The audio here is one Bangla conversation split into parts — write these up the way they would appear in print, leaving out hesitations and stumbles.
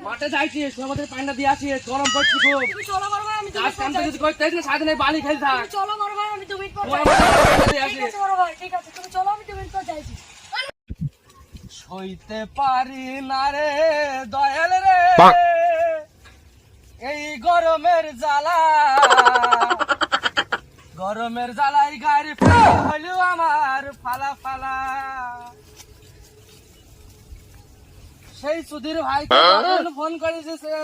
মাঠে যাইছিস আমাদের পান্ডা দিয়ে আসিস গরম পড়ছে খুব কাজ কাম তো কিছু করতে না সারাদিন বালি খেল থাক চলো বড় ভাই আমি 2 মিনিট পর ঠিক আছে বড় ভাই ঠিক আছে তুমি চলো আমি 2 মিনিট পর যাইছি সইতে পারি না রে দয়াল রে এই গরমের জ্বালাই গাড়ি হইল আমার ফালা ফালা সেই সুধীর ভাই ফোন করেছে সে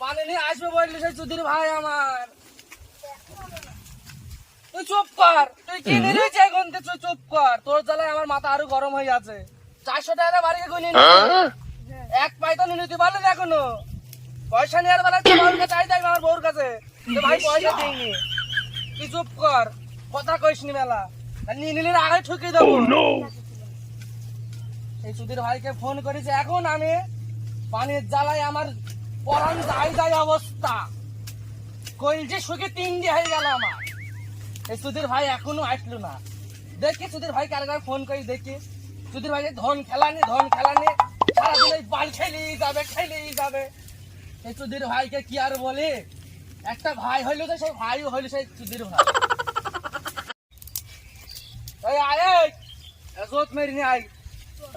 পানি নিয়ে আসবে বললি সেই সুধীর ভাই আমার তুই চুপ কর তুই কি নিয়েছিস এখন তুই চুপ কর তোর জ্বালায় আমার মাথা আরো গরম হয়ে যাচ্ছে 400 টাকা বাড়ি গুনি এক পাইতো নিতে পারলে এখনো পয়সা নেওয়ার বেলা তোমার চাই থাকবে আমার বউর কাছে ভাই পয়সা দিইনি তুই চুপ কর কথা কইস নি মেলা নিয়ে নিলে আগে ঠুকিয়ে দেবো এই সুধীর ভাইকে ফোন করেছে এখন আমি পানির জ্বালায় আমার পরান যাই অবস্থা কইলছে শুকে 3 দিয়ে হয়ে গেল আমার এই সুধীর ভাই এখনো আসলো না দেখি সুধীর ভাইকে আরেকবার ফোন করি দেখি সুধীর ভাই ধন খেলানি সারাদিন এই বাল খেলেই যাবে এই সুধীর ভাইকে কি আর বলে একটা ভাই হইলো তো সেই ভাইও হইলো সেই সুধীর ভাই এই আয় জোত মেরি নি আয়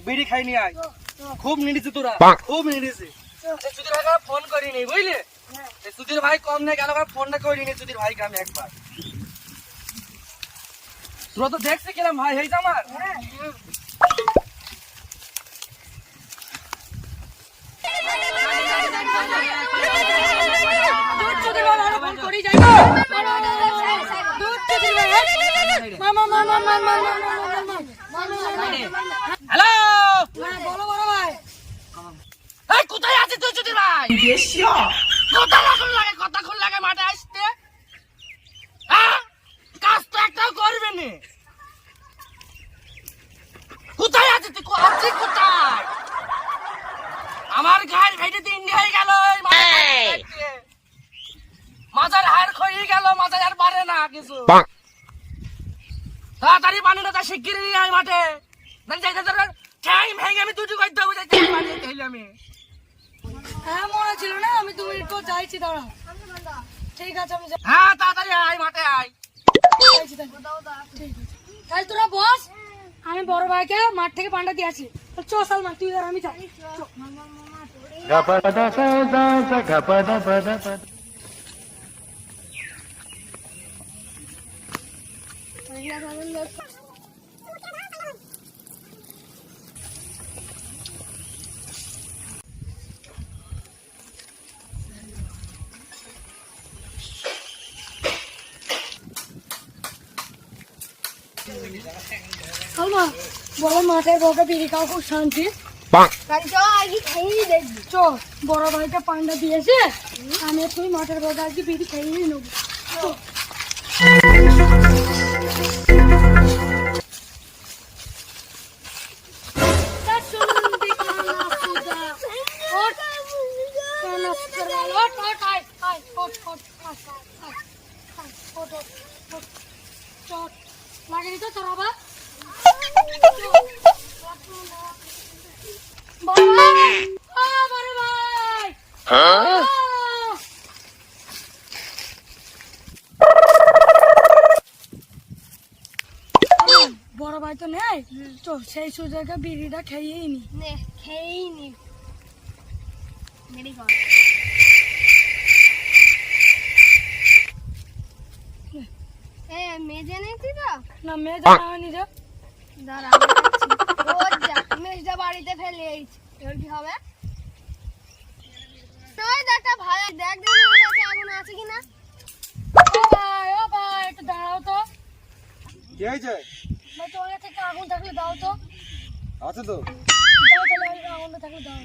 বিড়ি খাই নি আয় খুব নিড়িছে তোরা খুব নিড়িছে সুধীর ভাইকে ফোন করিনি বুঝলি সুধীর ভাই কম নেই কেন ফোনটা করিনি সুধীর ভাইকে আমি একবার তোরা তো দেখছি কিরম ভাই হয়েছে আমার হ্যালো বলো বড় ভাই এই কোথায় আছিস তুই সুধীর ভাই কতক্ষণ লাগে মাঠে আসতে কাজ তো একটাও করবে না কোথায় আছিস তুই কোথায় আমার গায়ের ভেটে 3 দিন হয়ে গেল মাজার হাড় খয়ে গেল মাজার আর পারে না কিছু তাড়াতাড়ি পানিটা তা শিগগির নিয়ে আয় মাঠে টাইম ভেঙে আমি দুটো করে দেবো আমি হ্যাঁ মনে ছিল না আমি 2 মিনিট পর যাইছি দাঁড়া ঠিক আছে আমি হ্যাঁ তাড়াতাড়ি আয় মাঠে আয় যাইছি তাহলে তোরা বস আমি বড় ভাইকে মাঠ থেকে পান্ডা দিয়ে আসি চ সালমান তুই আর আমি যাই সালমা বড় মাঠের বউকে বিড়ি খাওয়া খুব শান্তি চ বড় ভাইটা পান্ডা দিয়েছে আমি তুই মাঠের বউকে আজকে বিড়ি খাইয়ে নেবো লাগেনি তো তোর আবার বড় ভাই তো নেই তো সেই সুযোগে বিড়িটা খেয়েই নি মেজে নেই তুই তো না মেয়ে জানি যা মেজটা বাড়িতে ফেলে এবার কি হবে দেখা ভাই দেখ আগুন আছে কিনা ও ভাই একটু দাঁড়াও তো কি হয়েছে তোর থেকে আগুন থাকলে দাও তো আছে তো দাও তাহলে আগুন থাকলে দাও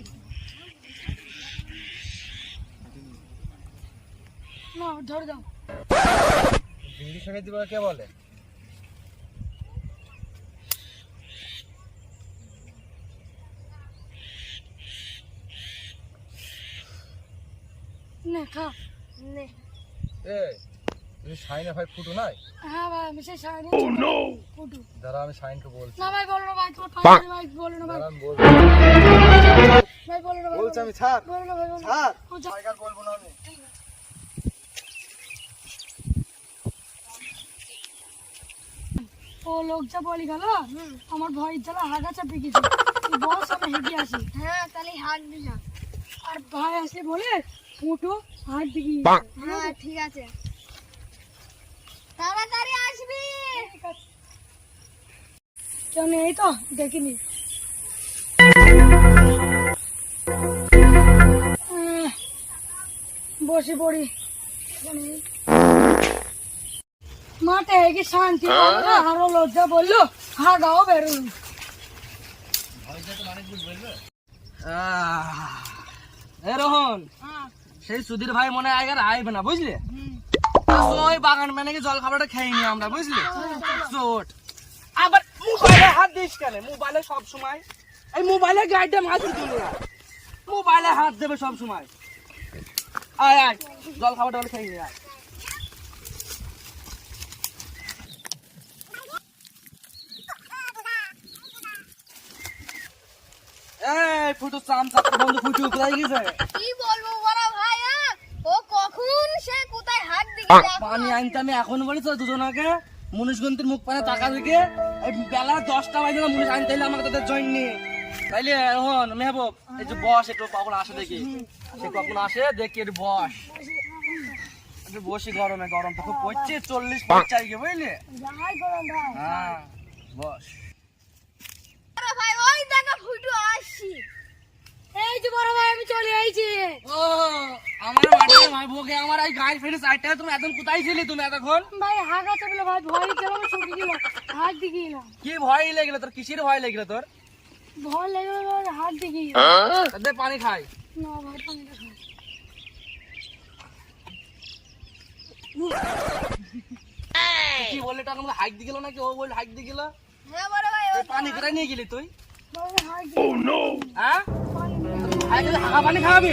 না ধরে দাও বিড়ি সঙ্গে দিবা কে বলে নে খা নে তুই শাইনে ভাই ফুটু নাই? হ্যাঁ ভাই আমি সেই শাইনি ফুটু। দাঁড়া আমি শাইনকে বলছি। না ভাই বলো না ভাই, তোমার পায়ে ভাই বলো না ভাই, দাঁড়া আমি বলছি। ভাই বলো না ভাই, বলছি আমি ছাড়। বলো না ভাই, বলো না। ছাড়। ও যা- আর বলবো না আমি। ও লোক যা বলি গেল, আমার ভয় জ্বালা হাগা চাপে গেছে। তুই বস আমি হেঁটে আসি। হ্যাঁ তাহলে হাত দিস। আর ভাই আসলে বলে ফুটো হাত দিকে হ্যাঁ ঠিক আছে, তাড়াতাড়ি আসবি। কেউ নেই তো দেখিনি। বসে পড়ি মাঠে কি শান্তি হলো না, আরো লজ্জা বললো হাগাও বেরোলো। এ রোহন, সেই সুধীর ভাই মনে হয় আর আইবে না বুঝলে। ওই বাগান মানে জল খাবারটা খেয়ে নি আমরা বুঝলে। চোট আবার মোবাইলে হাত দিস কেন? মোবাইলে সব সময় এই মোবাইলে গাইডে মাছি দিলে মোবাইলে হাত দেবে সব সময়। আয় আয় জল খাবারটা বলে খেয়ে নি আয়। এই ফুটু চামচা বন্ধু ফুটু কোথায় গেছে? কি বলবো বড় ভাই, ও কখন সে কোথায় হাত দিকে পানি আনতে আমি এখন বলেছি দুজনকে মনুষ্যগন্তির মুখ পানে টাকা দিকে এই বেলা 10টা বাজে না মনুষ আনতে হলে আমাকে তাদের জয়েন নিয়ে তাইলে এখন মেহবুব এই যে বস একটু কখন আসে দেখি, সে কখন আসে দেখি একটু বস একটু বসি। গরমে গরম তো খুব পড়ছে, 40 চাই গে বুঝলি। যাই গরম ভাই, হ্যাঁ বস। বড় ভাই, ওই দেখো ফুটু আসছি। এই যে বড় ভাই আমি চলে আইছি। ও আমার মাঠে মাইবুকে আমার এই গায়ে ফেলে সাইডটা তুমি এখন কোথায় ছিলে তুমি এতক্ষণ? ভাই হাগা চাপলো ভাই, ভয় গেলাম ছুটি গেল হাত দিকে এলাম। কি ভয় লেগেলো তোর? কিসের ভয় লেগেলো তোর? ভয় লেগে গেল হাত দিকে দে পানি খাই। না ভাই পানিটা খাই। কি বললে টাকা আমাকে হাইক দিয়ে গেল নাকি? ও বললে হাইক দিয়ে গেল। হ্যাঁ বড় ভাই, এই পানি কোথায় নিয়ে গেলি তুই? বড় ভাই হাত দিকে হ্যাঁ পানি নিয়ে হাইক হাগা পানি খাওয়াবি?